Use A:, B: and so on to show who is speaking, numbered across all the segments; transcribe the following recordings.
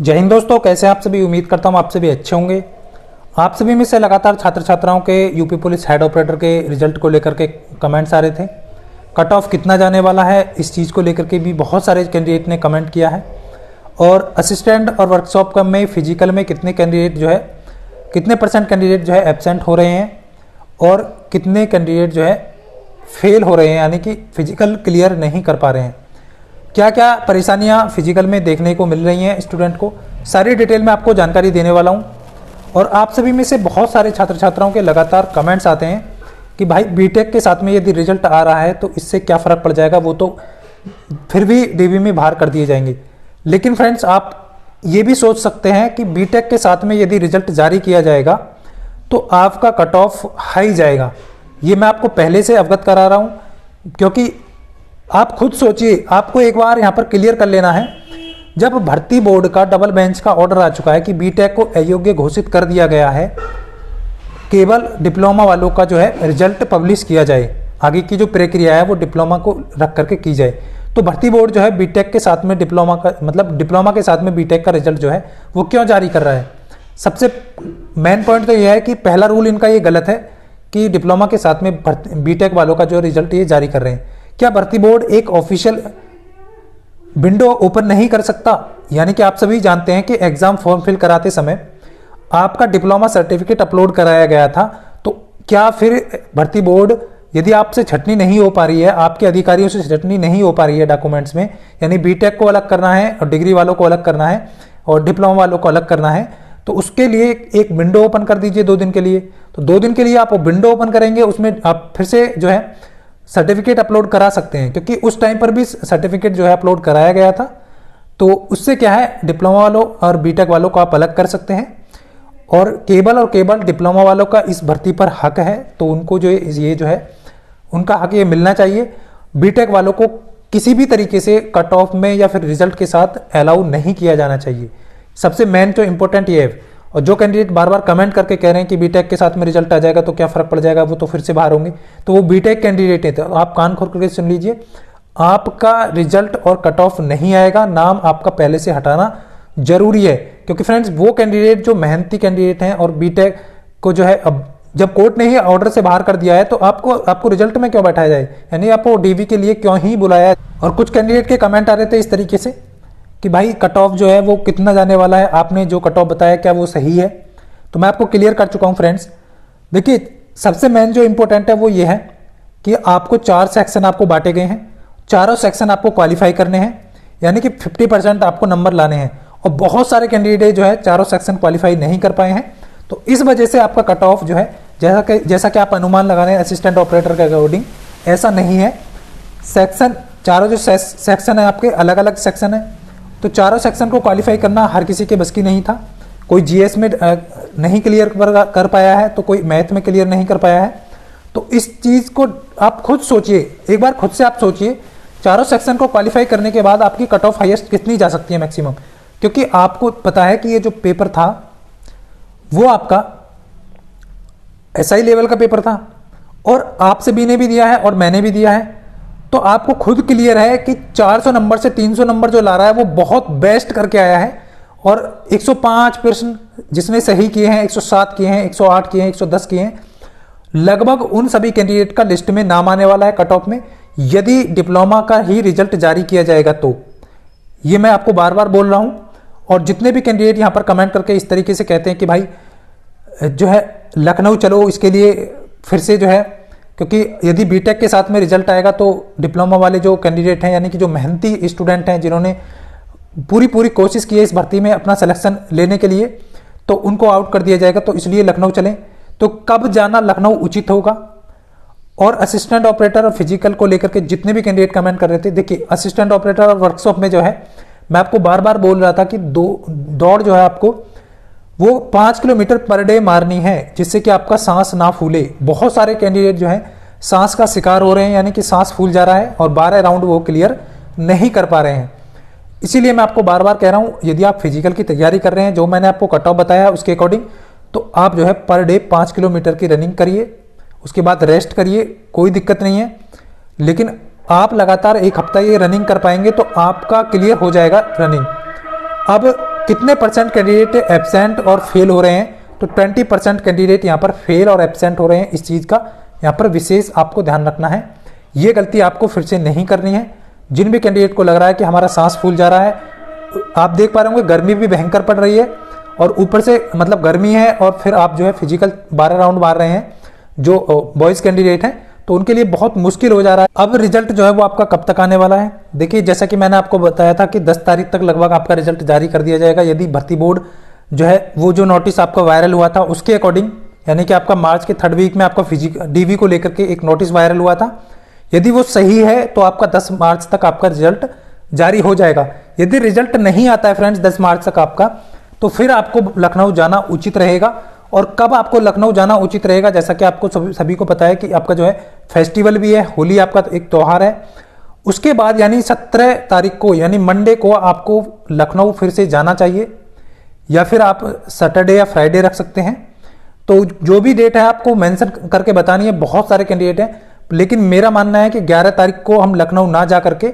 A: जय हिंद दोस्तों, कैसे आप सभी। उम्मीद करता हूँ आप सभी अच्छे होंगे। आप सभी में से लगातार छात्र छात्राओं के यूपी पुलिस हेड ऑपरेटर के रिजल्ट को लेकर के कमेंट्स आ रहे थे। कट ऑफ कितना जाने वाला है इस चीज़ को लेकर के भी बहुत सारे कैंडिडेट ने कमेंट किया है। और असिस्टेंट और वर्कशॉप का में फिजिकल में कितने कैंडिडेट जो है, कितने % कैंडिडेट जो है एब्सेंट हो रहे हैं और कितने कैंडिडेट जो है फेल हो रहे हैं, यानी कि फिजिकल क्लियर नहीं कर पा रहे हैं। क्या क्या परेशानियां फिजिकल में देखने को मिल रही हैं स्टूडेंट को, सारी डिटेल में आपको जानकारी देने वाला हूं। और आप सभी में से बहुत सारे छात्र छात्राओं के लगातार कमेंट्स आते हैं कि भाई बीटेक के साथ में यदि रिजल्ट आ रहा है तो इससे क्या फ़र्क पड़ जाएगा, वो तो फिर भी डीवी में बाहर कर दिए जाएंगे। लेकिन फ्रेंड्स, आप ये भी सोच सकते हैं कि बीटेक के साथ में यदि रिजल्ट जारी किया जाएगा तो आपका कट ऑफ हाई जाएगा। ये मैं आपको पहले से अवगत करा रहा हूँ, क्योंकि आप खुद सोचिए, आपको एक बार यहाँ पर क्लियर कर लेना है। जब भर्ती बोर्ड का डबल बेंच का ऑर्डर आ चुका है कि बीटेक को अयोग्य घोषित कर दिया गया है, केवल डिप्लोमा वालों का जो है रिजल्ट पब्लिश किया जाए, आगे की जो प्रक्रिया है वो डिप्लोमा को रख करके की जाए, तो भर्ती बोर्ड जो है बीटेक के साथ में डिप्लोमा का, मतलब डिप्लोमा के साथ में बीटेक का रिजल्ट जो है वो क्यों जारी कर रहा है। सबसे मेन पॉइंट तो यह है कि पहला रूल इनका ये गलत है कि डिप्लोमा के साथ में बीटेक वालों का जो रिजल्ट ये जारी कर रहे हैं। क्या भर्ती बोर्ड एक ऑफिशियल विंडो ओपन नहीं कर सकता? यानी कि आप सभी जानते हैं कि एग्जाम फॉर्म फिल कराते समय आपका डिप्लोमा सर्टिफिकेट अपलोड कराया गया था, तो क्या फिर भर्ती बोर्ड यदि आपसे छटनी नहीं हो पा रही है, आपके अधिकारियों से छटनी नहीं हो पा रही है डॉक्यूमेंट्स में, यानी बीटेक को अलग करना है और डिग्री वालों को अलग करना है और डिप्लोमा वालों को अलग करना है, तो उसके लिए एक विंडो ओपन कर दीजिए 2 दिन के लिए। तो 2 दिन के लिए आप वो विंडो ओपन करेंगे, उसमें आप फिर से जो है सर्टिफिकेट अपलोड करा सकते हैं, क्योंकि उस टाइम पर भी सर्टिफिकेट जो है अपलोड कराया गया था। तो उससे क्या है, डिप्लोमा वालों और बीटेक वालों को आप अलग कर सकते हैं। और केवल डिप्लोमा वालों का इस भर्ती पर हक है, तो उनको जो ये जो है उनका हक ये मिलना चाहिए। बीटेक वालों को किसी भी तरीके से कट ऑफ में या फिर रिजल्ट के साथ अलाउ नहीं किया जाना चाहिए। सबसे मेन जो इंपॉर्टेंट ये है। और जो कैंडिडेट बार बार कमेंट करके कह रहे हैं कि बीटेक के साथ में रिजल्ट आ जाएगा तो क्या फर्क पड़ जाएगा, वो तो फिर से बाहर होंगे, तो वो बीटेक कैंडिडेट है। तो आप कान खोल करके सुन लीजिए, आपका रिजल्ट और कट ऑफ नहीं आएगा, नाम आपका पहले से हटाना जरूरी है। क्योंकि फ्रेंड्स, वो कैंडिडेट जो मेहनती कैंडिडेट हैं और बीटेक को जो है अब जब कोर्ट ने ही ऑर्डर से बाहर कर दिया है तो आपको रिजल्ट में क्यों बैठाया जाए, यानी आपको डीवी के लिए क्यों ही बुलाया है। और कुछ कैंडिडेट के कमेंट आ रहे थे इस तरीके से कि भाई कट ऑफ जो है वो कितना जाने वाला है, आपने जो कट ऑफ बताया क्या वो सही है। तो मैं आपको क्लियर कर चुका हूं फ्रेंड्स। देखिए, सबसे मेन जो इंपॉर्टेंट है वो ये है कि आपको 4 सेक्शन आपको बांटे गए हैं, चारों सेक्शन आपको क्वालिफाई करने हैं, यानी कि 50% आपको नंबर लाने हैं। और बहुत सारे कैंडिडेट जो है चारों सेक्शन क्वालिफाई नहीं कर पाए हैं, तो इस वजह से आपका कट ऑफ जो है जैसा कि आप अनुमान लगा रहे हैं असिस्टेंट ऑपरेटर के अकॉर्डिंग, ऐसा नहीं है। सेक्शन चारों जो सेक्शन है आपके अलग अलग सेक्शन है, तो चारों सेक्शन को क्वालिफाई करना हर किसी के बस की नहीं था। कोई जीएस में नहीं क्लियर कर पाया है, तो कोई मैथ में क्लियर नहीं कर पाया है। तो इस चीज़ को आप खुद सोचिए, एक बार खुद से आप सोचिए, चारों सेक्शन को क्वालिफाई करने के बाद आपकी कट ऑफ हाईएस्ट कितनी जा सकती है मैक्सिमम। क्योंकि आपको पता है कि ये जो पेपर था वो आपका एसआई लेवल का पेपर था, और आप सभी ने भी दिया है और मैंने भी दिया है। तो आपको खुद क्लियर है कि 400 नंबर से 300 नंबर जो ला रहा है वो बहुत बेस्ट करके आया है। और 105% जिसने सही किए हैं, 107 किए हैं, 108 किए हैं, 110 किए हैं, लगभग उन सभी कैंडिडेट का लिस्ट में नाम आने वाला है कट ऑफ में, यदि डिप्लोमा का ही रिजल्ट जारी किया जाएगा तो। ये मैं आपको बार बार बोल रहा हूं। और जितने भी कैंडिडेट यहां पर कमेंट करके इस तरीके से कहते हैं कि भाई जो है लखनऊ चलो, इसके लिए फिर से जो है, क्योंकि यदि बीटेक के साथ में रिजल्ट आएगा तो डिप्लोमा वाले जो कैंडिडेट हैं, यानी कि जो मेहनती स्टूडेंट हैं जिन्होंने पूरी कोशिश की है इस भर्ती में अपना सिलेक्शन लेने के लिए, तो उनको आउट कर दिया जाएगा, तो इसलिए लखनऊ चलें। तो कब जाना लखनऊ उचित होगा। और असिस्टेंट ऑपरेटर और फिजिकल को लेकर के जितने भी कैंडिडेट कमेंट कर रहे थे, देखिए असिस्टेंट ऑपरेटर और वर्कशॉप में जो है मैं आपको बार बार बोल रहा था कि दौड़ जो है आपको वो 5 किलोमीटर पर डे मारनी है, जिससे कि आपका सांस ना फूले। बहुत सारे कैंडिडेट जो है सांस का शिकार हो रहे हैं, यानी कि सांस फूल जा रहा है और 12 राउंड वो क्लियर नहीं कर पा रहे हैं। इसीलिए मैं आपको बार बार कह रहा हूं, यदि आप फिजिकल की तैयारी कर रहे हैं, जो मैंने आपको कट ऑफ बताया उसके अकॉर्डिंग, तो आप जो है पर डे 5 किलोमीटर की रनिंग करिए, उसके बाद रेस्ट करिए, कोई दिक्कत नहीं है। लेकिन आप लगातार 1 हफ्ता ये रनिंग कर पाएंगे तो आपका क्लियर हो जाएगा रनिंग। अब कितने परसेंट कैंडिडेट एब्सेंट और फेल हो रहे हैं, तो 20% कैंडिडेट यहाँ पर फेल और एब्सेंट हो रहे हैं। इस चीज़ का यहाँ पर विशेष आपको ध्यान रखना है, ये गलती आपको फिर से नहीं करनी है। जिन भी कैंडिडेट को लग रहा है कि हमारा सांस फूल जा रहा है, आप देख पा रहे होंगे गर्मी भी भयंकर पड़ रही है और ऊपर से मतलब गर्मी है और फिर आप जो है फिजिकल 12 राउंड मार रहे हैं, जो बॉयज़ कैंडिडेट हैं, तो उनके लिए बहुत मुश्किल हो जा रहा है। अब रिजल्ट जो है वो आपका कब तक आने वाला है, देखिए जैसा कि मैंने आपको बताया था कि 10 तारीख तक लगभग आपका रिजल्ट जारी कर दिया जाएगा। यदि भर्ती बोर्ड जो है वो जो नोटिस आपका वायरल हुआ था उसके अकॉर्डिंग, यानी कि आपका मार्च के 3rd वीक में आपका डीवी को लेकर के एक नोटिस वायरल हुआ था, यदि वो सही है तो आपका 10 मार्च तक आपका रिजल्ट जारी हो जाएगा। यदि रिजल्ट नहीं आता है फ्रेंड्स 10 मार्च तक आपका, तो फिर आपको लखनऊ जाना उचित रहेगा। और कब आपको लखनऊ जाना उचित रहेगा, जैसा कि आपको सभी को पता है कि आपका जो है फेस्टिवल भी है, होली आपका एक त्यौहार है। उसके बाद यानी 17 तारीख को यानी मंडे को आपको लखनऊ फिर से जाना चाहिए, या फिर आप सैटरडे या फ्राइडे रख सकते हैं। तो जो भी डेट है आपको मेंशन करके बतानी है। बहुत सारे कैंडिडेट हैं, लेकिन मेरा मानना है कि 11 तारीख को हम लखनऊ ना जा करके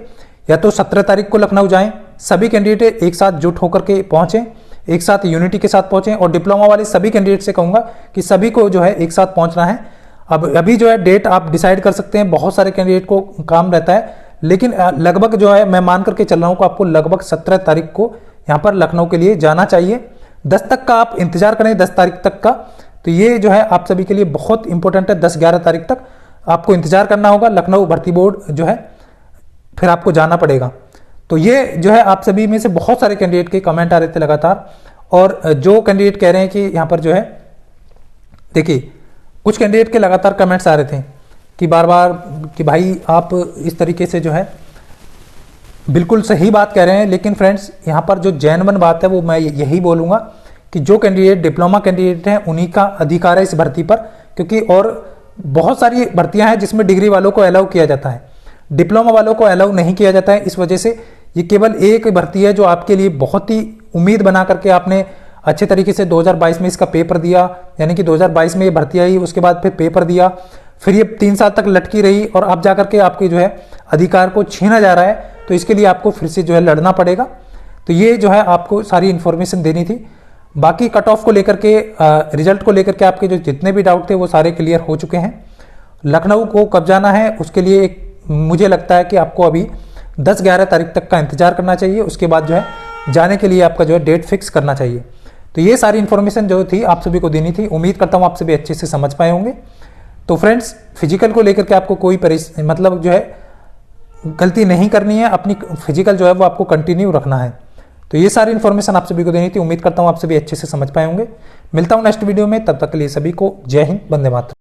A: या तो 17 तारीख को लखनऊ जाएं, सभी कैंडिडेट एक साथ जुट होकर के पहुंचें, एक साथ यूनिटी के साथ पहुंचें। और डिप्लोमा वाले सभी कैंडिडेट से कहूंगा कि सभी को जो है एक साथ पहुंचना है। अब अभी जो है डेट आप डिसाइड कर सकते हैं, बहुत सारे कैंडिडेट को काम रहता है, लेकिन लगभग जो है मैं मान करके चल रहा हूं कि आपको लगभग 17 तारीख को यहाँ पर लखनऊ के लिए जाना चाहिए। 10 तक का आप इंतजार करें, 10 तारीख तक का, तो ये जो है आप सभी के लिए बहुत इंपॉर्टेंट है। 10-11 तारीख तक आपको इंतजार करना होगा, लखनऊ भर्ती बोर्ड जो है फिर आपको जाना पड़ेगा। तो ये जो है आप सभी में से बहुत सारे कैंडिडेट के कमेंट आ रहे थे लगातार, और जो कैंडिडेट कह रहे हैं कि यहाँ पर जो है देखिए कुछ कैंडिडेट के लगातार कमेंट्स आ रहे थे कि बार बार कि भाई आप इस तरीके से जो है बिल्कुल सही बात कह रहे हैं। लेकिन फ्रेंड्स यहाँ पर जो जेन्युइन बात है वो मैं यही बोलूँगा कि जो कैंडिडेट डिप्लोमा कैंडिडेट हैं उन्हीं का अधिकार है इस भर्ती पर, क्योंकि और बहुत सारी भर्तियां हैं जिसमें डिग्री वालों को अलाउ किया जाता है, डिप्लोमा वालों को अलाउ नहीं किया जाता है। इस वजह से ये केवल एक भर्ती है जो आपके लिए बहुत ही उम्मीद बना करके आपने अच्छे तरीके से 2022 में इसका पेपर दिया, यानी कि 2022 में ये भर्ती आई, उसके बाद फिर पेपर दिया, फिर ये 3 साल तक लटकी रही और अब जाकर के आपके जो है अधिकार को छीना जा रहा है। तो इसके लिए आपको फिर से जो है लड़ना पड़ेगा। तो ये जो है आपको सारी इन्फॉर्मेशन देनी थी। बाकी कट ऑफ को लेकर के रिजल्ट को लेकर के आपके जो जितने भी डाउट थे वो सारे क्लियर हो चुके हैं। लखनऊ को कब जाना है उसके लिए एक मुझे लगता है कि आपको अभी 10-11 तारीख तक का इंतजार करना चाहिए, उसके बाद जो है जाने के लिए आपका जो है डेट फिक्स करना चाहिए। तो ये सारी इन्फॉर्मेशन जो थी आप सभी को देनी थी। उम्मीद करता हूँ आप सभी अच्छे से समझ पाए होंगे। तो फ्रेंड्स फिजिकल को लेकर के आपको कोई मतलब जो है गलती नहीं करनी है, अपनी फिजिकल जो है वो आपको कंटिन्यू रखना है। तो ये सारी इन्फॉर्मेशन आप सभी को देनी थी। उम्मीद करता हूँ आप सभी अच्छे से समझ पाए होंगे। मिलता हूँ नेक्स्ट वीडियो में, तब तक के लिए सभी को जय हिंद, वंदे मातरम।